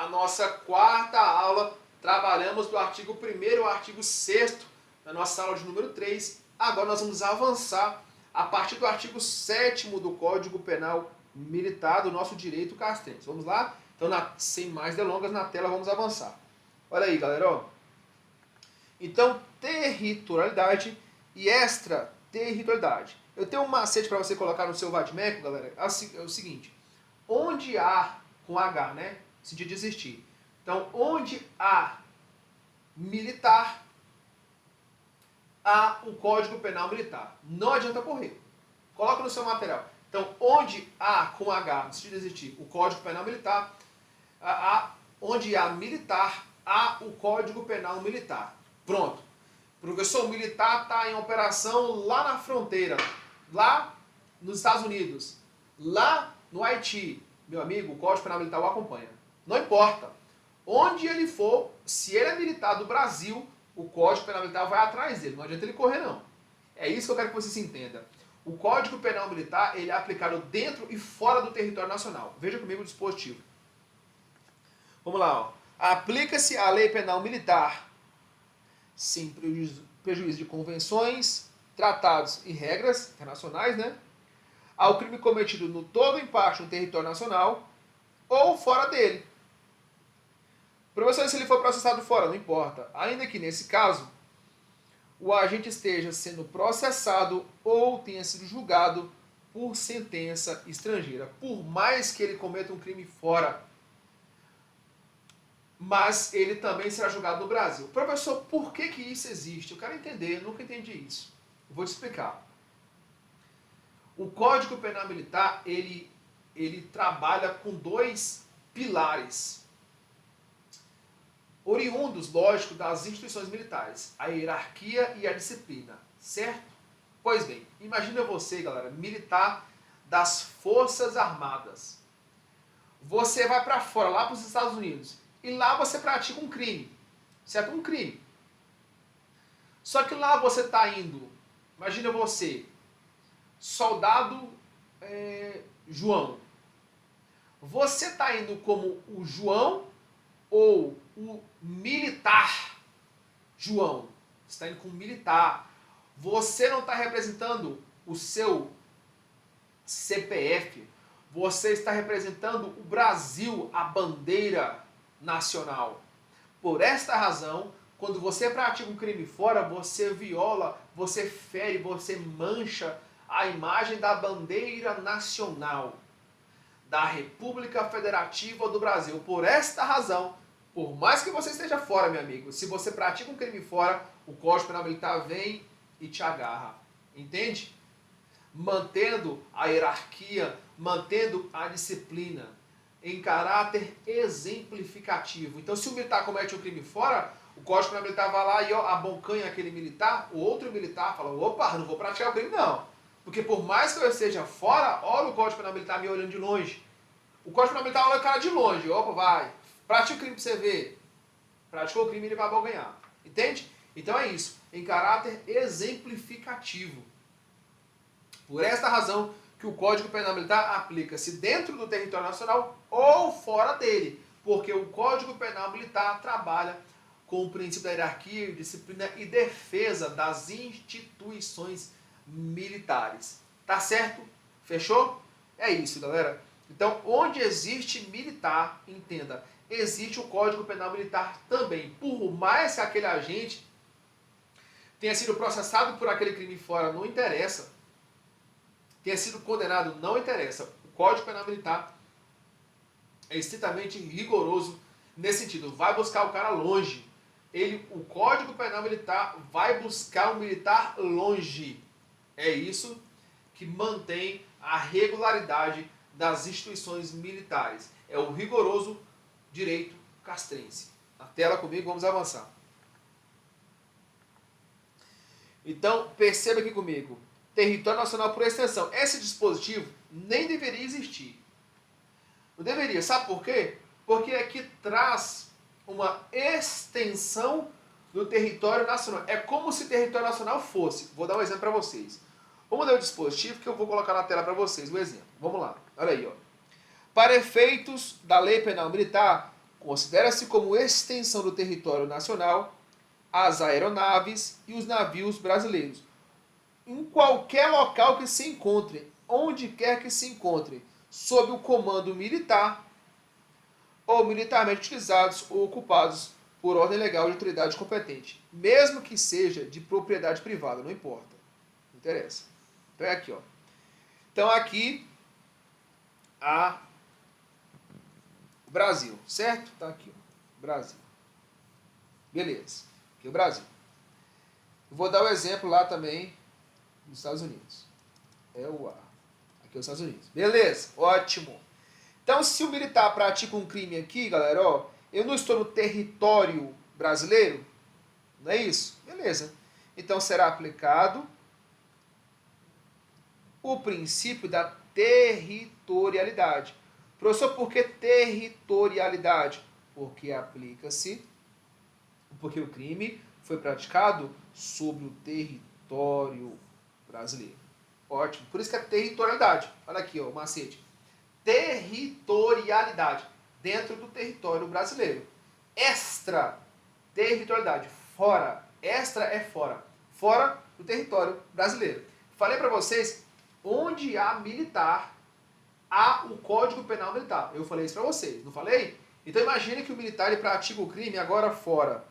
a nossa quarta aula. Trabalhamos do artigo 1º ao artigo 6º na nossa aula de número 3. Agora nós vamos avançar a partir do artigo 7º do Código Penal Militar do nosso direito castrense. Vamos lá? Então, sem mais delongas, na tela vamos avançar. Olha aí, galera. Ó. Então, territorialidade e extraterritorialidade. Eu tenho um macete para você colocar no seu Vadmeco, galera. É o seguinte. Onde há, com H, né? Sentido de existir. Então, onde há militar, há o Código Penal Militar. Não adianta correr. Coloca no seu material. Então, onde há, com H, no sentido de existir, o Código Penal Militar, onde há militar, há o Código Penal Militar. Pronto. O professor militar está em operação lá na fronteira, lá nos Estados Unidos, lá no Haiti. Meu amigo, o Código Penal Militar o acompanha. Não importa. Onde ele for, se ele é militar do Brasil, o Código Penal Militar vai atrás dele. Não adianta ele correr, não. É isso que eu quero que você se entenda. O Código Penal Militar ele é aplicado dentro e fora do território nacional. Veja comigo o dispositivo. Vamos lá. Ó. Aplica-se a lei penal militar sem prejuízo de convenções, tratados e regras internacionais, né? Ao crime cometido no todo ou em parte no território nacional ou fora dele. Professor, se ele for processado fora, não importa. Ainda que nesse caso, o agente esteja sendo processado ou tenha sido julgado por sentença estrangeira, por mais que ele cometa um crime fora, mas ele também será julgado no Brasil. Professor, por que isso existe? Eu quero entender, eu nunca entendi isso. Eu vou te explicar. O Código Penal Militar, ele trabalha com dois pilares, oriundos, lógico, das instituições militares, a hierarquia e a disciplina, certo? Pois bem, imagina você, galera, militar das Forças Armadas. Você vai para fora, lá para os Estados Unidos, e lá você pratica um crime, certo? Um crime. Só que lá você está indo, imagina você, soldado João. Você está indo como o João ou o militar João? Você está indo como militar. Você não está representando o seu CPF. Você está representando o Brasil, a bandeira nacional. Por esta razão, quando você pratica um crime fora, você viola, você fere, você mancha a imagem da bandeira nacional da República Federativa do Brasil. Por esta razão, por mais que você esteja fora, meu amigo, se você pratica um crime fora, o Código Penal Militar vem e te agarra. Entende? Mantendo a hierarquia, mantendo a disciplina em caráter exemplificativo. Então, se o militar comete um crime fora, o Código Penal Militar vai lá e abocanha aquele militar, o outro militar fala, opa, não vou praticar o crime não. Porque por mais que eu esteja fora, olha o Código Penal Militar me olhando de longe. O Código Penal Militar olha o cara de longe. Opa, vai. Pratica o crime pra você ver. Praticou o crime, ele vai abocanhar. Entende? Então é isso. Em caráter exemplificativo. Por esta razão que o Código Penal Militar aplica-se dentro do território nacional ou fora dele. Porque o Código Penal Militar trabalha com o princípio da hierarquia, disciplina e defesa das instituições militares. Tá certo? Fechou? É isso, galera. Então, onde existe militar, entenda, existe o Código Penal Militar também. Por mais que aquele agente tenha sido processado por aquele crime fora, não interessa. Tenha sido condenado, não interessa. O Código Penal Militar é estritamente rigoroso nesse sentido. Vai buscar o cara longe. O Código Penal Militar vai buscar o militar longe. É isso que mantém a regularidade das instituições militares. É o rigoroso direito castrense. Na tela comigo, vamos avançar. Então, perceba aqui comigo. Território nacional por extensão. Esse dispositivo nem deveria existir. Não deveria. Sabe por quê? Porque aqui traz uma extensão do território nacional. É como se o território nacional fosse. Vou dar um exemplo para vocês. Vamos dar o dispositivo que eu vou colocar na tela para vocês, o exemplo. Vamos lá. Olha aí, ó. Para efeitos da lei penal militar, considera-se como extensão do território nacional as aeronaves e os navios brasileiros, em qualquer local que se encontre, onde quer que se encontre, sob o comando militar ou militarmente utilizados ou ocupados por ordem legal de autoridade competente, mesmo que seja de propriedade privada, não importa, não interessa. Então é aqui, ó. Então aqui o Brasil, certo? Tá aqui, ó. Brasil. Beleza. Aqui é o Brasil. Eu vou dar o exemplo lá também nos Estados Unidos. É o A. Aqui é os Estados Unidos. Beleza, ótimo. Então, se o militar pratica um crime aqui, galera, ó, eu não estou no território brasileiro, não é isso? Beleza. Então, será aplicado o princípio da territorialidade. Professor, por que territorialidade? Porque porque o crime foi praticado sobre o território brasileiro. Ótimo. Por isso que é territorialidade. Olha aqui, ó, o macete. Territorialidade. Dentro do território brasileiro. Extraterritorialidade. Fora. Extra é fora. Fora do território brasileiro. Falei para vocês, onde há militar, há o Código Penal Militar. Eu falei isso para vocês, não falei? Então imagine que o militar ele pratica o crime agora fora.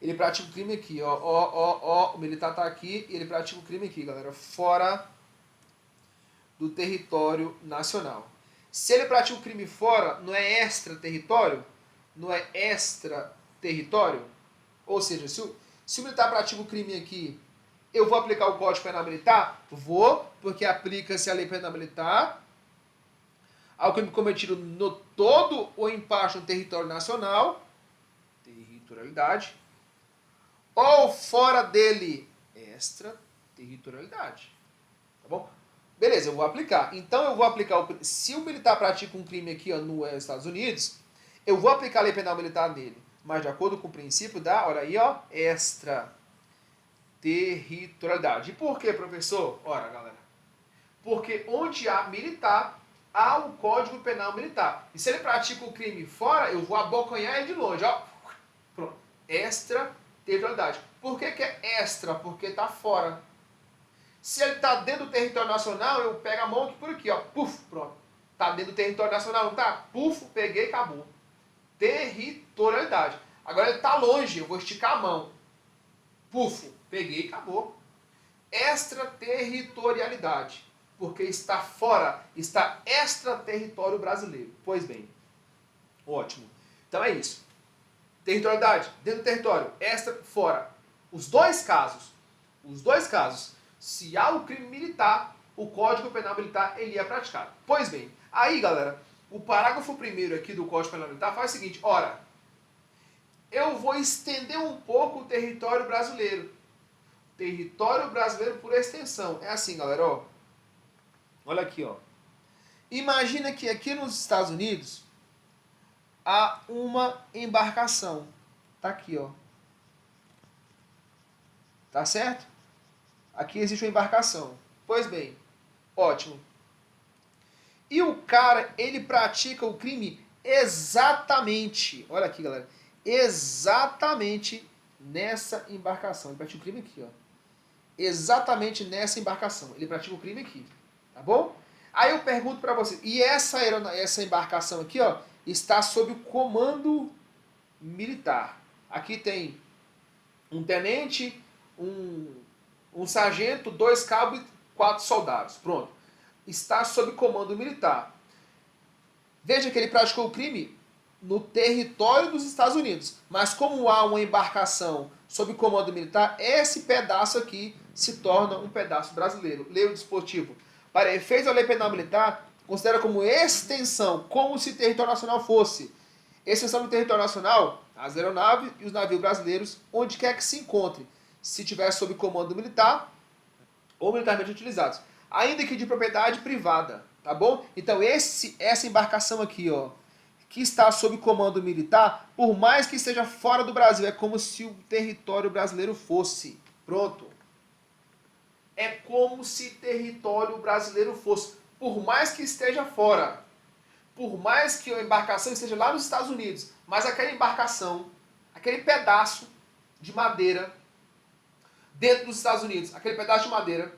Ele pratica o crime aqui, ó, o militar tá aqui e ele pratica o crime aqui, galera, fora do território nacional. Se ele pratica o crime fora, não é extraterritório? Não é extraterritório? Ou seja, se o militar pratica o crime aqui, eu vou aplicar o Código Penal Militar? Vou, porque aplica-se a Lei Penal Militar ao crime cometido no todo ou em parte no território nacional, territorialidade, ou fora dele, extraterritorialidade. Tá bom? Beleza, eu vou aplicar. Então eu vou aplicar, se o militar pratica um crime aqui ó, nos Estados Unidos, eu vou aplicar a Lei Penal Militar nele, mas de acordo com o princípio da, olha aí, ó, extraterritorialidade. E por quê, professor? Ora, galera, porque onde há militar, há o Código Penal Militar. E se ele pratica o crime fora, eu vou abocanhar ele de longe, ó. Pronto. Extraterritorialidade. Por que é extra? Porque está fora. Se ele está dentro do território nacional, eu pego a mão aqui por aqui, ó. Puf, pronto. Está dentro do território nacional, não está? Puf, peguei e acabou. Territorialidade. Agora ele está longe, eu vou esticar a mão. Puf, peguei e acabou. Extraterritorialidade. Porque está fora, está extraterritório brasileiro. Pois bem, ótimo. Então é isso. Territorialidade, dentro do território, extra, fora. Os dois casos, se há o crime militar, o Código Penal Militar ele é praticado. Pois bem, aí galera, o parágrafo 1º aqui do Código Penal Militar faz o seguinte, ora, eu vou estender um pouco o território brasileiro. Território brasileiro por extensão. É assim, galera, ó. Olha aqui, ó. Imagina que aqui nos Estados Unidos há uma embarcação. Tá aqui, ó. Tá certo? Aqui existe uma embarcação. Pois bem, ótimo. E o cara, ele pratica o crime exatamente, olha aqui, galera, exatamente nessa embarcação. Ele pratica o crime aqui, ó. Exatamente nessa embarcação. Ele pratica o crime aqui, tá bom? Aí eu pergunto para você, e essa embarcação aqui, ó, está sob o comando militar. Aqui tem um tenente, um sargento, 2 cabos e 4 soldados. Pronto. Está sob comando militar. Veja que ele praticou o crime no território dos Estados Unidos. Mas como há uma embarcação sob comando militar, esse pedaço aqui se torna um pedaço brasileiro. Leia o dispositivo. Para efeitos da Lei Penal Militar, considera como extensão, como se território nacional fosse. Extensão do território nacional, as aeronaves e os navios brasileiros, onde quer que se encontre, se tiver sob comando militar ou militarmente utilizados. Ainda que de propriedade privada, tá bom? Então essa embarcação aqui, ó, que está sob comando militar, por mais que esteja fora do Brasil, é como se o território brasileiro fosse. Pronto. É como se território brasileiro fosse, por mais que esteja fora. por mais que a embarcação esteja lá nos Estados Unidos, mas aquela embarcação, aquele pedaço de madeira dentro dos Estados Unidos, aquele pedaço de madeira,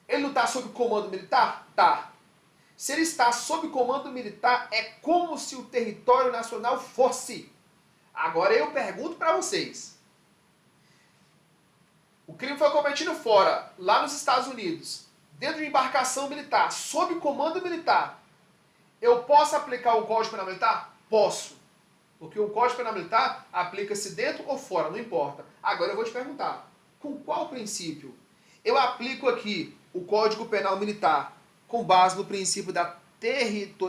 ele não está sob comando militar? Tá. Se ele está sob comando militar, é como se o território nacional fosse. Agora eu pergunto para vocês. O crime foi cometido fora, lá nos Estados Unidos, dentro de embarcação militar, sob comando militar. Eu posso aplicar o Código Penal Militar? Posso. Porque o Código Penal Militar aplica-se dentro ou fora, não importa. Agora eu vou te perguntar, com qual princípio? Eu aplico aqui o Código Penal Militar com base no princípio da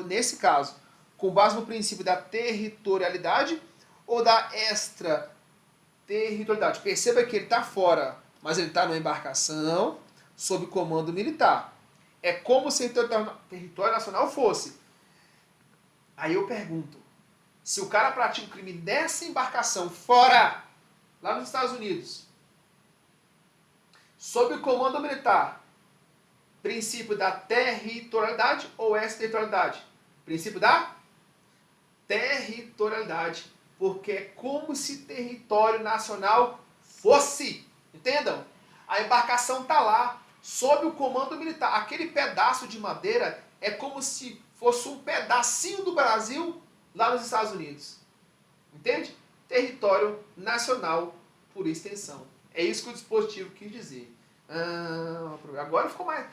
nesse caso, com base no princípio da territorialidade ou da extraterritorialidade. Perceba que ele está fora, mas ele está numa embarcação sob comando militar. É como se o território nacional fosse. Aí eu pergunto, se o cara pratica um crime nessa embarcação fora, lá nos Estados Unidos, sob comando militar, princípio da territorialidade ou extraterritorialidade? Princípio da territorialidade, porque é como se território nacional fosse. Entendam? A embarcação está lá, sob o comando militar. Aquele pedaço de madeira é como se fosse um pedacinho do Brasil lá nos Estados Unidos. Entende? Território nacional por extensão. É isso que o dispositivo quis dizer. Agora ficou mais...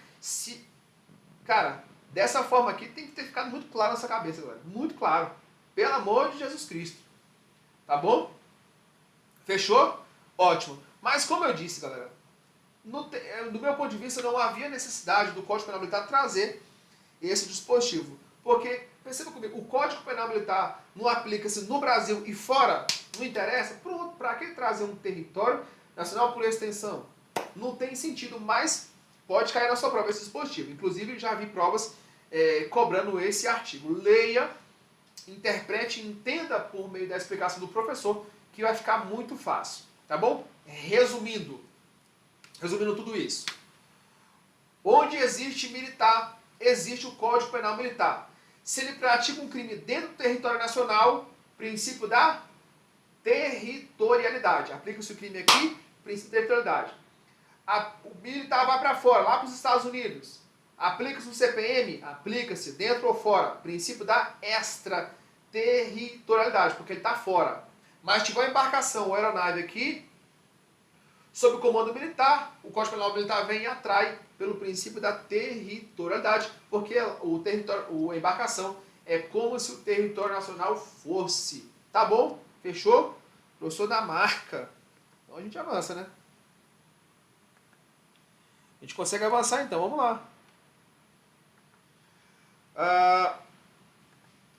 Cara, dessa forma aqui tem que ter ficado muito claro na sua cabeça agora. Muito claro. Pelo amor de Jesus Cristo. Tá bom? Fechou? Ótimo. Mas como eu disse, galera, do meu ponto de vista não havia necessidade do Código Penal Militar trazer esse dispositivo. Porque, perceba comigo, o Código Penal Militar não aplica-se no Brasil e fora, não interessa. Pronto, para que trazer um território nacional por extensão? Não tem sentido, mas pode cair na sua prova esse dispositivo. Inclusive, já vi provas cobrando esse artigo. Leia, interprete e entenda por meio da explicação do professor, que vai ficar muito fácil. Tá bom? Resumindo tudo isso. Onde existe militar, existe o Código Penal Militar. Se ele pratica um crime dentro do território nacional, princípio da territorialidade. Aplica-se o crime aqui, princípio da territorialidade. O militar vai para fora, lá para os Estados Unidos. Aplica-se o CPM, aplica-se dentro ou fora. Princípio da extraterritorialidade, porque ele está fora. Mas tiver uma embarcação ou aeronave aqui, sob o comando militar, o Código Penal Militar vem e atrai pelo princípio da territorialidade, porque a embarcação é como se o território nacional fosse. Tá bom? Fechou? Professor da marca. Então a gente avança, né? A gente consegue avançar então, vamos lá.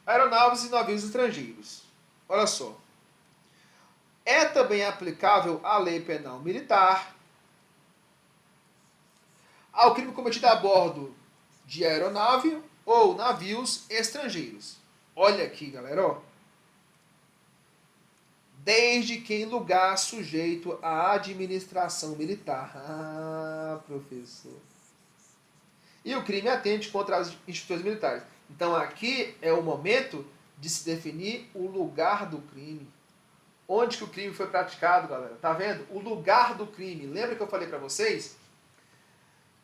Aeronaves e navios estrangeiros. Olha só. É também aplicável a lei penal militar ao crime cometido a bordo de aeronave ou navios estrangeiros. Olha aqui, galera, ó. Desde que em lugar sujeito à administração militar. Ah, professor. E o crime atente contra as instituições militares. Então aqui é o momento de se definir o lugar do crime. Onde que o crime foi praticado, galera? Tá vendo? O lugar do crime. Lembra que eu falei para vocês?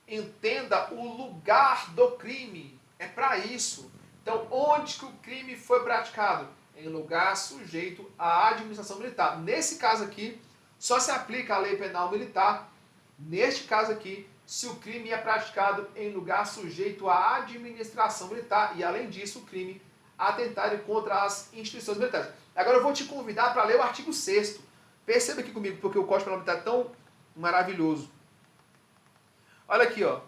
Entenda o lugar do crime. É para isso. Então, onde que o crime foi praticado? Em lugar sujeito à administração militar. Nesse caso aqui, só se aplica a lei penal militar. Neste caso aqui, se o crime é praticado em lugar sujeito à administração militar. E, além disso, o crime atentar contra as instituições militares. Agora eu vou te convidar para ler o artigo 6º. Perceba aqui comigo, porque o Código Penal Militar é tão maravilhoso. Olha aqui, ó.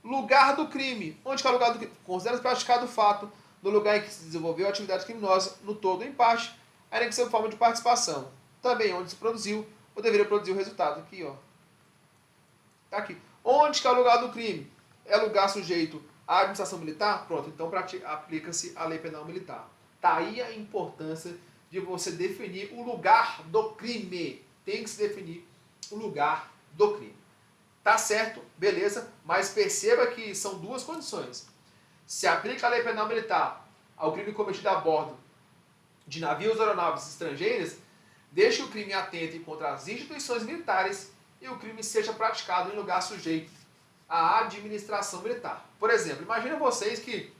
Lugar do crime. Onde que é o lugar do crime? Considera-se praticado o fato no lugar em que se desenvolveu a atividade criminosa, no todo ou em parte, ainda que sob forma de participação. Também onde se produziu ou deveria produzir o resultado. Aqui, ó. Tá aqui. Onde que é o lugar do crime? É lugar sujeito à administração militar? Pronto, então aplica-se a lei penal militar. Tá aí a importância de você definir o lugar do crime. Tem que se definir o lugar do crime. Tá certo? Beleza? Mas perceba que são duas condições. Se aplica a lei penal militar ao crime cometido a bordo de navios ou aeronaves estrangeiras, desde que o crime atente contra as instituições militares e o crime seja praticado em lugar sujeito à administração militar. Por exemplo, imagina vocês que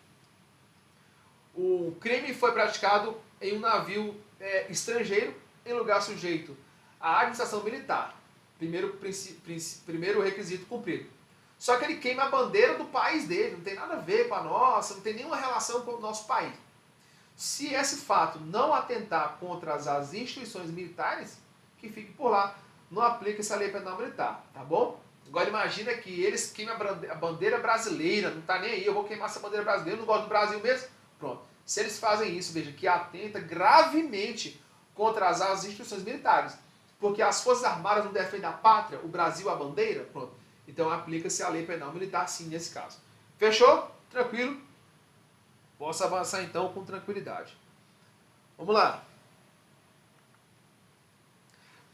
o crime foi praticado em um navio estrangeiro em lugar sujeito à administração militar. Primeiro requisito cumprido. Só que ele queima a bandeira do país dele, não tem nada a ver com a nossa, não tem nenhuma relação com o nosso país. Se esse fato não atentar contra as instituições militares, que fique por lá, não aplica essa lei penal militar, tá bom? Agora imagina que eles queimam a bandeira brasileira, não tá nem aí, eu vou queimar essa bandeira brasileira, eu não gosto do Brasil mesmo. Pronto. Se eles fazem isso, veja, que atenta gravemente contra as instituições militares, porque as Forças Armadas não defendem a pátria, o Brasil a bandeira, pronto. Então aplica-se a lei penal militar sim nesse caso. Fechou? Tranquilo? Posso avançar então com tranquilidade. Vamos lá.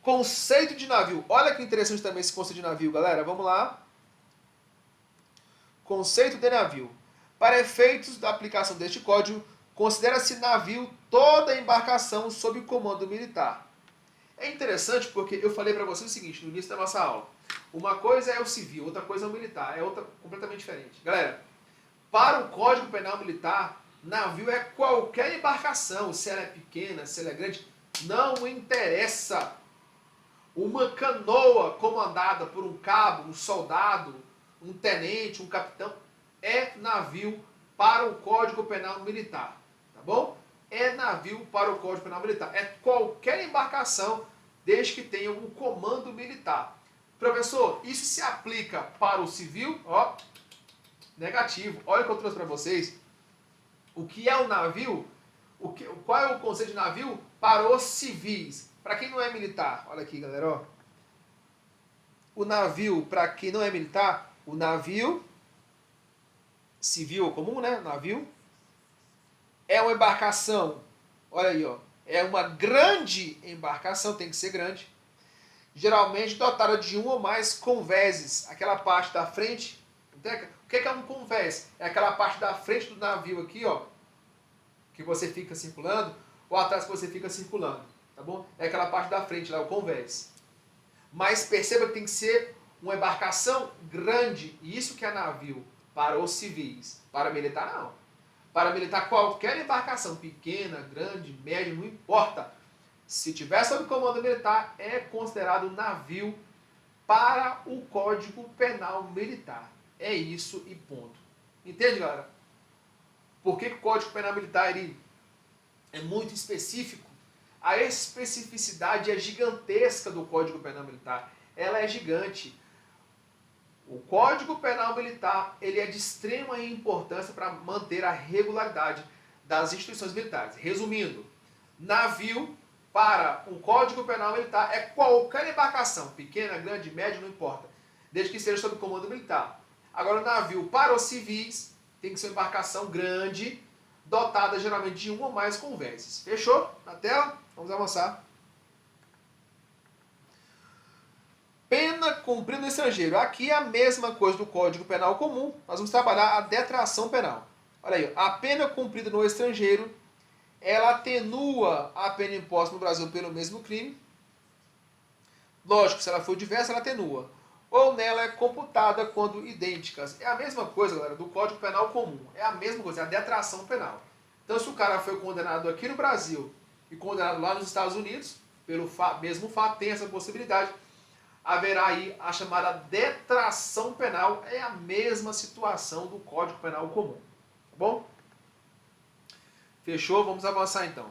Conceito de navio. Olha que interessante também esse conceito de navio, galera. Vamos lá. Conceito de navio. Para efeitos da aplicação deste código, considera-se navio toda embarcação sob comando militar. É interessante porque eu falei para você o seguinte no início da nossa aula. Uma coisa é o civil, outra coisa é o militar. É outra completamente diferente. Galera, para o Código Penal Militar, navio é qualquer embarcação, se ela é pequena, se ela é grande, não interessa. Uma canoa comandada por um cabo, um soldado, um tenente, um capitão, é navio para o Código Penal Militar, tá bom? É navio para o Código Penal Militar. É qualquer embarcação, desde que tenha um comando militar. Professor, isso se aplica para o civil? Ó, negativo. Olha o que eu trouxe para vocês. O que é o navio? Qual é o conceito de navio para os civis? Para quem não é militar, olha aqui, galera, ó. O navio, para quem não é militar, o navio civil ou comum, né? Navio é uma embarcação. Olha aí, ó. É uma grande embarcação, tem que ser grande. Geralmente dotada de um ou mais convéses. Aquela parte da frente. O que é um convés? É aquela parte da frente do navio aqui, ó, que você fica circulando, ou atrás que você fica circulando, tá bom? É aquela parte da frente lá, o convés. Mas perceba que tem que ser uma embarcação grande, e isso que é navio para os civis. Para militar, não. Para militar, qualquer embarcação, pequena, grande, média, não importa. Se tiver sob comando militar, é considerado navio para o Código Penal Militar. É isso e ponto. Entende, galera? Por que o Código Penal Militar ele é muito específico? A especificidade é gigantesca do Código Penal Militar. Ela é gigante. O Código Penal Militar ele é de extrema importância para manter a regularidade das instituições militares. Resumindo, navio para o Código Penal Militar é qualquer embarcação, pequena, grande, média, não importa, desde que seja sob comando militar. Agora, o navio para os civis tem que ser uma embarcação grande, dotada geralmente de um ou mais convéses. Fechou? Na tela? Vamos avançar. Pena cumprida no estrangeiro. Aqui é a mesma coisa do Código Penal comum. Nós vamos trabalhar a detração penal. Olha aí, a pena cumprida no estrangeiro, ela atenua a pena imposta no Brasil pelo mesmo crime. Lógico, se ela for diversa, ela atenua. Ou nela é computada quando idênticas. É a mesma coisa, galera, do Código Penal comum. É a mesma coisa, é a detração penal. Então, se o cara foi condenado aqui no Brasil e condenado lá nos Estados Unidos, pelo mesmo fato, tem essa possibilidade, haverá aí a chamada detração penal. É a mesma situação do Código Penal comum. Tá bom? Fechou? Vamos avançar então.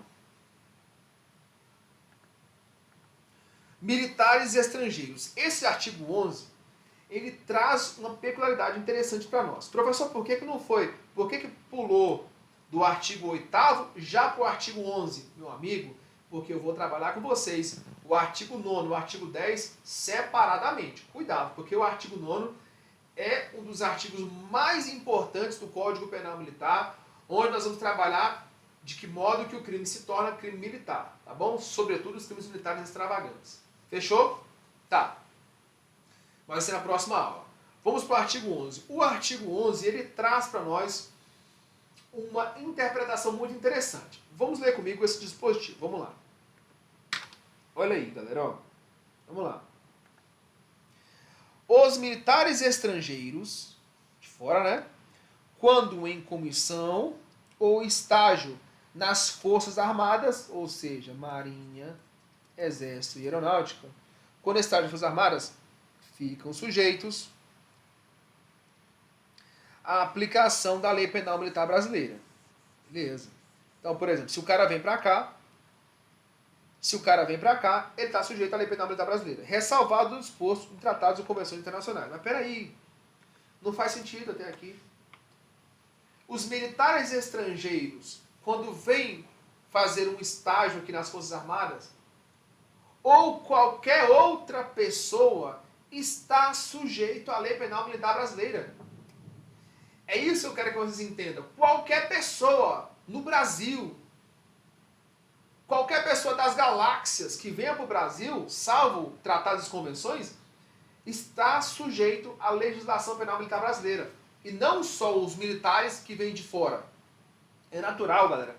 Militares e estrangeiros. Esse artigo 11, ele traz uma peculiaridade interessante para nós. Professor, por que não foi? Por que pulou do artigo 8º já para o artigo 11? Meu amigo, porque eu vou trabalhar com vocês o artigo 9º e o artigo 10 separadamente. Cuidado, porque o artigo 9º é um dos artigos mais importantes do Código Penal Militar, onde nós vamos trabalhar de que modo que o crime se torna crime militar, tá bom? Sobretudo os crimes militares extravagantes. Fechou? Tá. Vai ser na próxima aula. Vamos para o artigo 11. O artigo 11, ele traz para nós uma interpretação muito interessante. Vamos ler comigo esse dispositivo. Vamos lá. Olha aí, galera. Ó. Vamos lá. Os militares estrangeiros, de fora, né? Quando em comissão ou estágio nas Forças Armadas, ou seja, Marinha, Exército e Aeronáutica, quando estágio nas Forças Armadas, ficam sujeitos à aplicação da Lei Penal Militar Brasileira. Beleza. Então, por exemplo, se o cara vem pra cá, ele está sujeito à Lei Penal Militar Brasileira, ressalvado o disposto em tratados ou convenções internacionais. Mas peraí, não faz sentido até aqui. Os militares estrangeiros, quando vêm fazer um estágio aqui nas Forças Armadas, ou qualquer outra pessoa está sujeito à Lei Penal Militar Brasileira. É isso que eu quero que vocês entendam. Qualquer pessoa no Brasil, qualquer pessoa das galáxias que venha para o Brasil, salvo tratados e convenções, está sujeito à legislação penal militar brasileira. E não só os militares que vêm de fora. É natural, galera,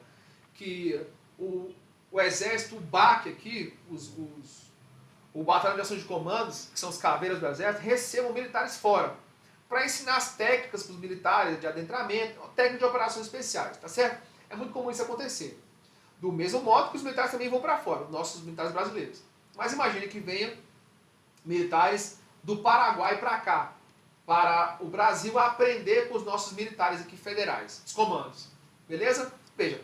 que o Exército, o BAC aqui, o Batalhão de Ação de Comandos, que são os caveiras do Exército, recebam militares fora, para ensinar as técnicas para os militares de adentramento, técnicas de operações especiais, tá certo? É muito comum isso acontecer. Do mesmo modo que os militares também vão para fora, nossos militares brasileiros. Mas imagine que venham militares do Paraguai para cá, para o Brasil aprender com os nossos militares aqui federais, os comandos. Beleza? Veja,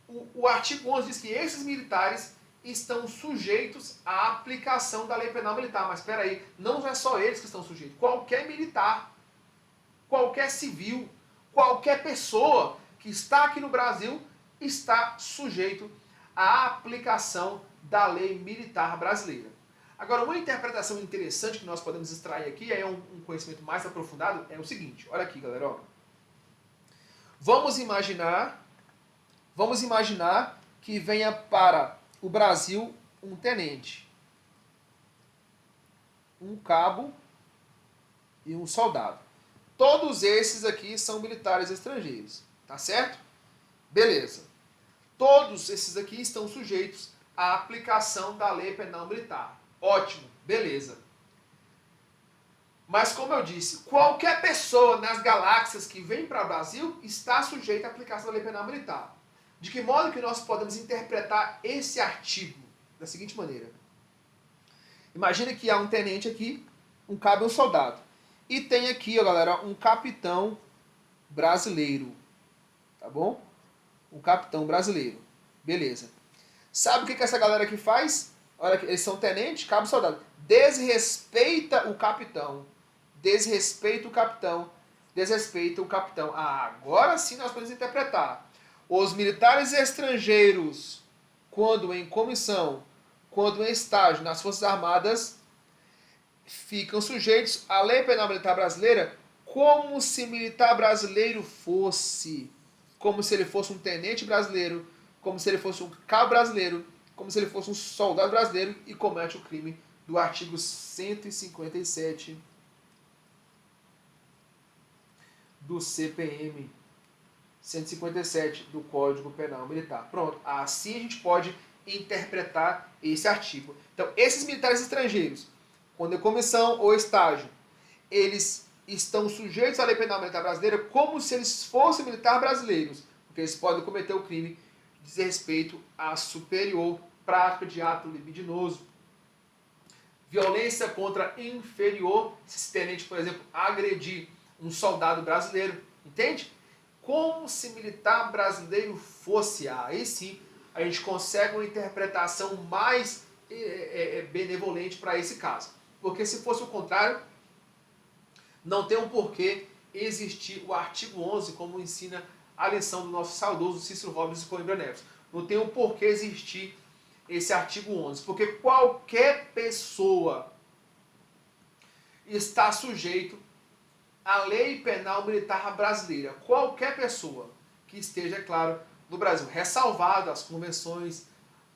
o artigo 11 diz que esses militares estão sujeitos à aplicação da Lei Penal Militar. Mas espera aí, não é só eles que estão sujeitos. Qualquer militar, qualquer civil, qualquer pessoa que está aqui no Brasil está sujeito à aplicação da Lei Militar Brasileira. Agora, uma interpretação interessante que nós podemos extrair aqui, aí é um conhecimento mais aprofundado, é o seguinte. Olha aqui, galera. Ó. Vamos imaginar que venha para o Brasil um tenente, um cabo e um soldado. Todos esses aqui são militares estrangeiros, tá certo? Beleza. Todos esses aqui estão sujeitos à aplicação da Lei Penal Militar. Ótimo, beleza. Mas como eu disse, qualquer pessoa nas galáxias que vem para o Brasil está sujeita à aplicação da Lei Penal Militar. De que modo que nós podemos interpretar esse artigo? Da seguinte maneira. Imagina que há um tenente aqui, um cabo e um soldado. E tem aqui, ó, galera, um capitão brasileiro. Tá bom? Um capitão brasileiro. Beleza. Sabe o que essa galera aqui faz? Olha, eles são tenente, cabo e soldado. Desrespeita o capitão. Desrespeita o capitão. Desrespeita o capitão. Ah, agora sim nós podemos interpretar. Os militares estrangeiros, quando em comissão, quando em estágio nas Forças Armadas, ficam sujeitos à Lei Penal Militar Brasileira como se militar brasileiro fosse. Como se ele fosse um tenente brasileiro, como se ele fosse um cabo brasileiro, como se ele fosse um soldado brasileiro e comete o crime do artigo 157 do CPM 157 do Código Penal Militar. Pronto, assim a gente pode interpretar esse artigo. Então, esses militares estrangeiros, quando em comissão ou estágio, eles estão sujeitos à Lei Penal Militar Brasileira como se eles fossem militares brasileiros, porque eles podem cometer o crime de desrespeito à superior, prática de ato libidinoso, violência contra inferior, se esse tenente, por exemplo, agredir um soldado brasileiro, entende? Como se militar brasileiro fosse. Aí sim, a gente consegue uma interpretação mais benevolente para esse caso. Porque se fosse o contrário, não tem um porquê existir o artigo 11, como ensina a lição do nosso saudoso Cícero Robles e Coimbra Neves. Não tem um porquê existir esse artigo 11, porque qualquer pessoa está sujeito à Lei Penal Militar Brasileira. Qualquer pessoa que esteja, é claro, no Brasil, ressalvado as convenções,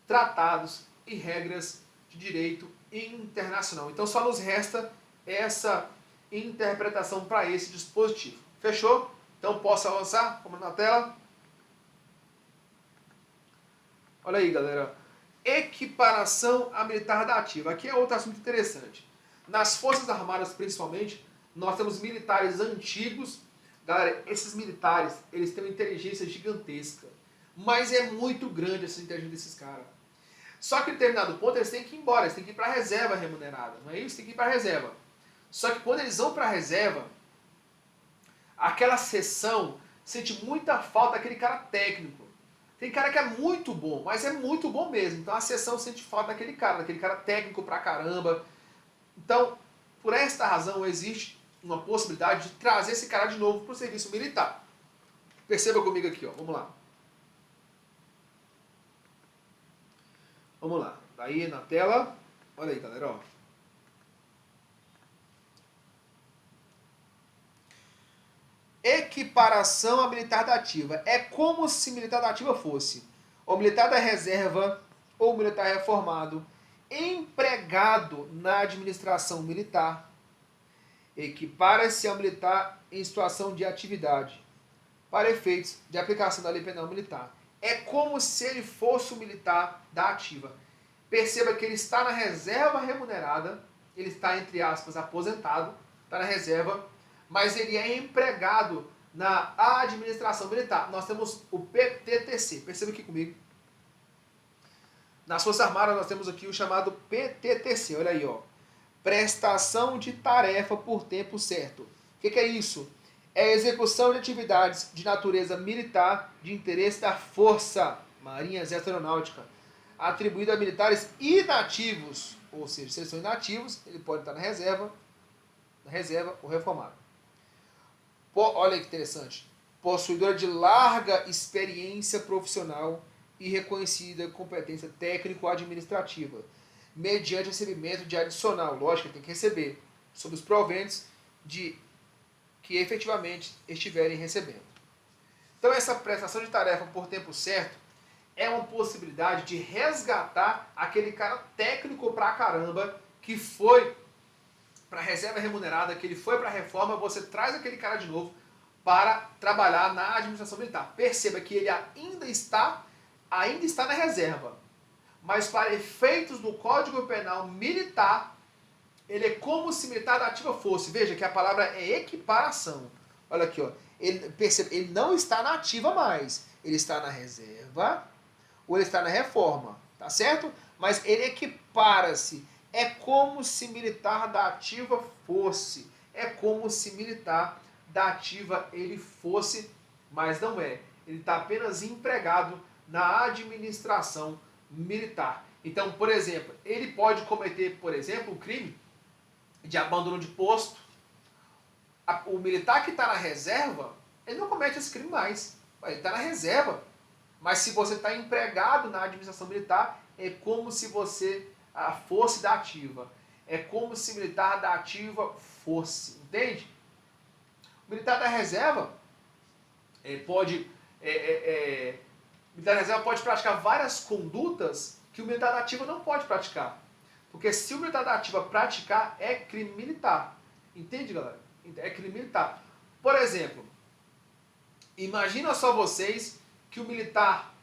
tratados e regras de direito internacional. Então só nos resta essa interpretação para esse dispositivo. Fechou? Então posso avançar? Como na tela? Olha aí, galera. Equiparação a militar da ativa. Aqui é outro assunto interessante. Nas Forças Armadas, principalmente, nós temos militares antigos. Galera, esses militares, eles têm uma inteligência gigantesca. Mas é muito grande essa inteligência desses caras. Só que em determinado ponto eles têm que ir embora, eles têm que ir para a reserva remunerada. Não é isso? Tem que ir para a reserva. Só que quando eles vão para a reserva, aquela sessão sente muita falta daquele cara técnico. Tem cara que é muito bom, mas é muito bom mesmo. Então a sessão sente falta daquele cara técnico pra caramba. Então, por esta razão, existe uma possibilidade de trazer esse cara de novo para o serviço militar. Perceba comigo aqui, ó. Vamos lá. Vamos lá. Daí na tela. Olha aí, galera, ó. Equiparação a militar da ativa. É como se militar da ativa fosse o militar da reserva ou militar reformado empregado na administração militar. Equipara-se ao militar em situação de atividade para efeitos de aplicação da lei penal militar. É como se ele fosse o militar da ativa. Perceba que ele está na reserva remunerada, ele está, entre aspas, aposentado, está na reserva, mas ele é empregado na administração militar. Nós temos o PTTC. Perceba aqui comigo. Nas Forças Armadas nós temos aqui o chamado PTTC. Olha aí, ó. Prestação de tarefa por tempo certo. O que é isso? É a execução de atividades de natureza militar de interesse da Força Marinha Exército Aeronáutica, atribuído a militares inativos. Ou seja, se eles são inativos, ele pode estar na reserva ou reformado. Olha que interessante. Possuidora de larga experiência profissional e reconhecida competência técnico-administrativa, mediante recebimento de adicional, lógico, tem que receber, sobre os proventos de que efetivamente estiverem recebendo. Então essa prestação de tarefa por tempo certo é uma possibilidade de resgatar aquele cara técnico pra caramba que foi para a reserva remunerada, que ele foi para a reforma, você traz aquele cara de novo para trabalhar na administração militar. Perceba que ele ainda está na reserva, mas para efeitos do Código Penal Militar, ele é como se militar da ativa fosse. Veja que a palavra é equiparação. Olha aqui, ó. Perceba, ele não está na ativa mais. Ele está na reserva ou ele está na reforma, tá certo? Mas ele equipara-se. É como se militar da ativa fosse. É como se militar da ativa ele fosse, mas não é. Ele está apenas empregado na administração militar. Então, por exemplo, ele pode cometer, por exemplo, o crime de abandono de posto. O militar que está na reserva, ele não comete esse crime mais. Ele está na reserva. Mas se você está empregado na administração militar, é como se você fosse da ativa. É como se militar da ativa fosse. Entende? O militar da reserva militar da reserva pode praticar várias condutas que o militar da ativa não pode praticar. Porque se o militar da ativa praticar, é crime militar. Entende, galera? É crime militar. Por exemplo, imagina só vocês que o militar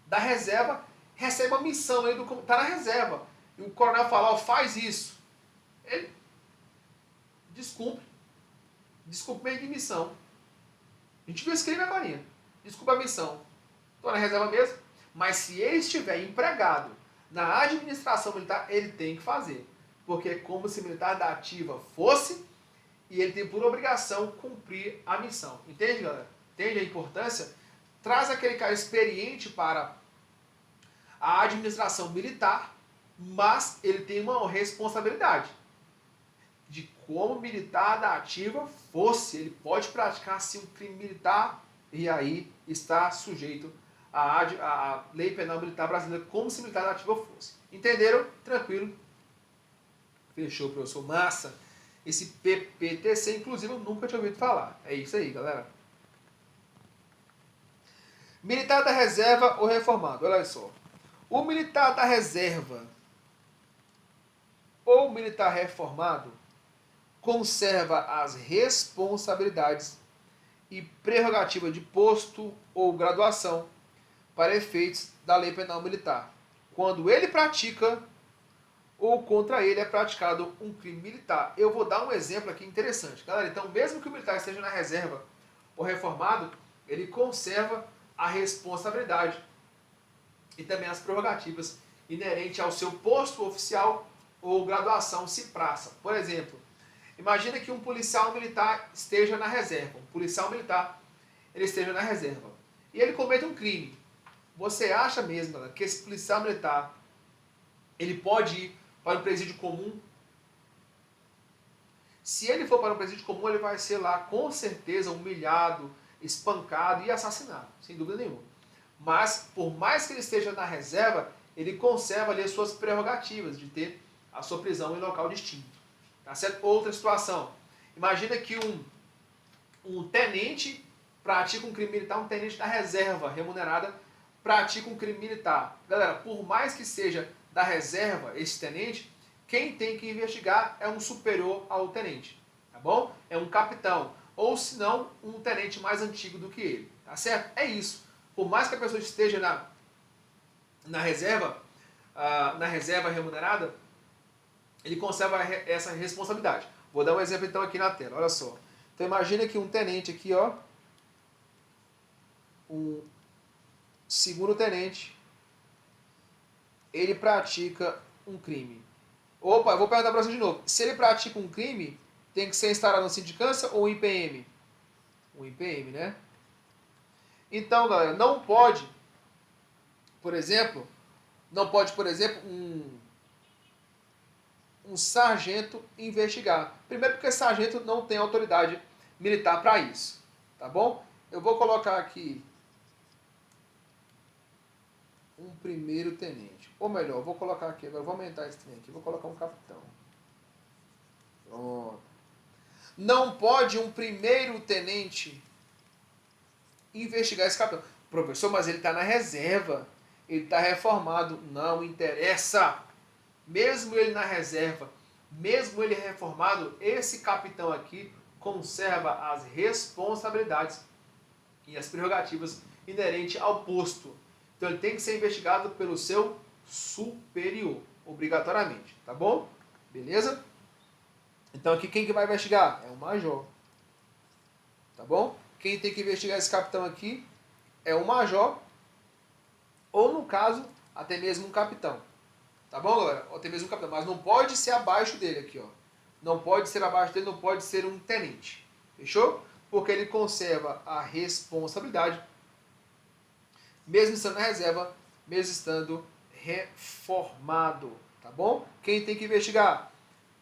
da reserva recebe uma missão, ele está na reserva. E o coronel fala, ó, faz isso. Ele descumpre meio de missão. A gente viu esse crime agora. Desculpa a missão. Estou na reserva mesmo. Mas se ele estiver empregado na administração militar, ele tem que fazer. Porque é como se militar da ativa fosse e ele tem por obrigação cumprir a missão. Entende, galera? Entende a importância? Traz aquele cara experiente para a administração militar, mas ele tem uma responsabilidade de como militar da ativa fosse. Ele pode praticar sim um crime militar e aí está sujeito à lei penal militar brasileira como se militar da ativa fosse. Entenderam? Tranquilo? Fechou, professor. Massa. Esse PPTC, inclusive, eu nunca tinha ouvido falar. É isso aí, galera. Militar da reserva ou reformado. Olha só. O militar da reserva ou militar reformado conserva as responsabilidades e prerrogativa de posto ou graduação para efeitos da lei penal militar, quando ele pratica ou contra ele é praticado um crime militar. Eu vou dar um exemplo aqui interessante. Galera, então mesmo que o militar esteja na reserva ou reformado, ele conserva a responsabilidade e também as prerrogativas inerentes ao seu posto oficial ou graduação se praça. Por exemplo, imagina que um policial militar esteja na reserva. Um policial militar ele esteja na reserva e ele comete um crime. Você acha mesmo, galera, que esse policial militar ele pode ir para um presídio comum? Se ele for para um presídio comum, ele vai ser lá com certeza humilhado, espancado e assassinado, sem dúvida nenhuma. Mas, por mais que ele esteja na reserva, ele conserva ali as suas prerrogativas de ter a sua prisão em local distinto. Tá certo? Outra situação. Imagina que um tenente pratica um crime militar, um tenente da reserva remunerada pratica um crime militar. Galera, por mais que seja da reserva esse tenente, quem tem que investigar é um superior ao tenente, tá bom? É um capitão, ou se não, um tenente mais antigo do que ele, tá certo? É isso. Por mais que a pessoa esteja na reserva remunerada, ele conserva essa responsabilidade. Vou dar um exemplo então aqui na tela, olha só. Então imagina que um tenente aqui, ó, um segundo tenente, ele pratica um crime. Opa, eu vou perguntar para você de novo. Se ele pratica um crime, tem que ser instaurado na sindicância ou em PM? Um IPM, né? Então, galera, não pode, por exemplo, um sargento investigar. Primeiro porque sargento não tem autoridade militar para isso, tá bom? Eu vou colocar aqui um primeiro tenente. Ou melhor, eu vou colocar aqui, agora eu vou aumentar esse trem aqui, vou colocar um capitão. Pronto. Não pode um primeiro tenente investigar esse capitão. Professor, mas ele está na reserva, ele está reformado. Não interessa. Mesmo ele na reserva, mesmo ele reformado, esse capitão aqui conserva as responsabilidades e as prerrogativas inerentes ao posto. Então ele tem que ser investigado pelo seu superior, obrigatoriamente, tá bom? Beleza? Então aqui quem que vai investigar? É o major, tá bom? Quem tem que investigar esse capitão aqui é o major, ou no caso, até mesmo um capitão. Tá bom, galera? Ou até mesmo um capitão, mas não pode ser abaixo dele aqui, ó. Não pode ser abaixo dele, não pode ser um tenente. Fechou? Porque ele conserva a responsabilidade, mesmo estando na reserva, mesmo estando reformado. Tá bom? Quem tem que investigar?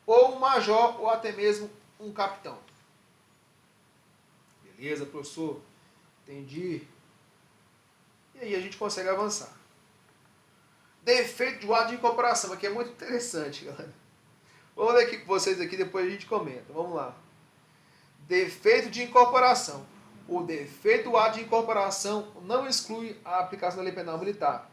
Ou um major, ou até mesmo um capitão. Beleza, professor? Entendi. E aí a gente consegue avançar. Defeito de ato de incorporação. Aqui é muito interessante, galera. Vamos ler aqui com vocês aqui, depois a gente comenta. Vamos lá. Defeito de incorporação. O defeito do ato de incorporação não exclui a aplicação da lei penal militar,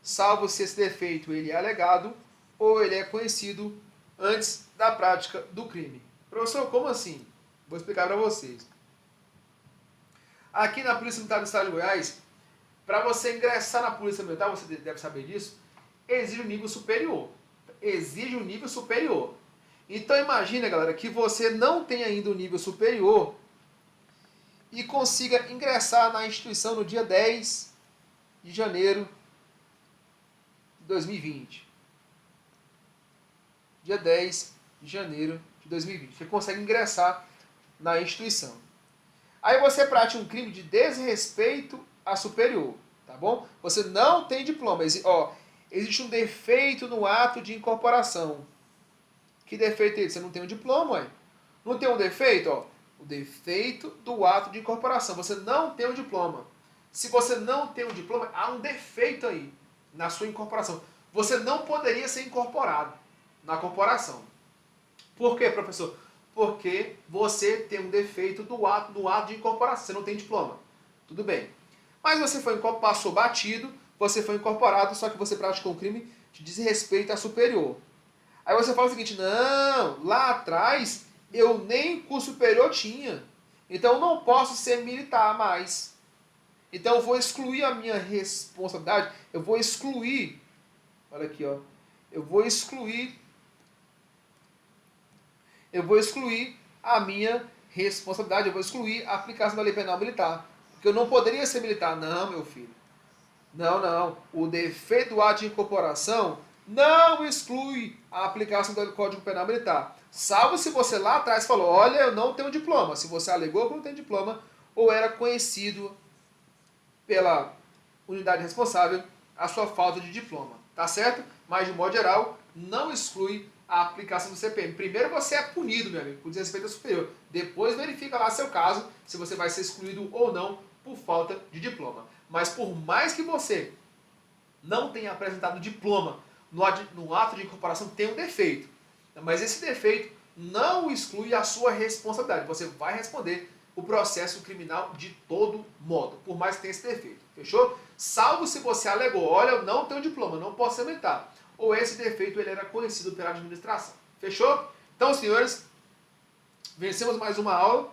salvo se esse defeito ele é alegado ou ele é conhecido antes da prática do crime. Professor, como assim? Vou explicar para vocês. Aqui na Polícia Militar do Estado de Goiás, para você ingressar na Polícia Militar, você deve saber disso, exige um nível superior. Exige um nível superior. Então imagina, galera, que você não tem ainda o nível superior e consiga ingressar na instituição no dia 10 de janeiro de 2020. Dia 10 de janeiro de 2020. Você consegue ingressar na instituição. Aí você pratica um crime de desrespeito a superior, tá bom? Você não tem diploma. Existe um defeito no ato de incorporação. Que defeito é esse? Você não tem um diploma, ué. Não tem um defeito, ó. O defeito do ato de incorporação. Você não tem um diploma. Se você não tem um diploma, há um defeito aí na sua incorporação. Você não poderia ser incorporado na corporação. Por quê, professor? Porque você tem um defeito do ato de incorporação. Você não tem diploma. Tudo bem. Mas você passou batido, você foi incorporado, só que você praticou um crime de desrespeito a superior. Aí você fala o seguinte, não, lá atrás eu nem curso superior tinha. Então eu não posso ser militar mais. Então eu vou excluir a minha responsabilidade, eu vou excluir, olha aqui, ó, eu vou excluir a minha responsabilidade, eu vou excluir a aplicação da lei penal militar. Porque eu não poderia ser militar. Não, meu filho. Não, não. O defeito do ato de incorporação não exclui a aplicação do Código Penal Militar. Salvo se você lá atrás falou, olha, eu não tenho diploma. Se você alegou que não tem diploma, ou era conhecido pela unidade responsável a sua falta de diploma. Tá certo? Mas, de modo geral, não exclui a aplicação do CPM. Primeiro você é punido, meu amigo, por desrespeito ao superior. Depois verifica lá seu caso, se você vai ser excluído ou não por falta de diploma. Mas por mais que você não tenha apresentado diploma no ato de incorporação, tem um defeito. Mas esse defeito não exclui a sua responsabilidade. Você vai responder o processo criminal de todo modo, por mais que tenha esse defeito. Fechou? Salvo se você alegou, olha, eu não tenho diploma, não posso ser militar. Ou esse defeito ele era conhecido pela administração. Fechou? Então, senhores, vencemos mais uma aula.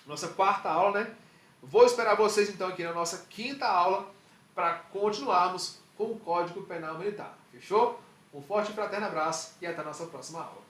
Nossa quarta aula, né? Vou esperar vocês, então, aqui na nossa quinta aula para continuarmos com o Código Penal Militar. Fechou? Um forte e fraterno abraço e até a nossa próxima aula.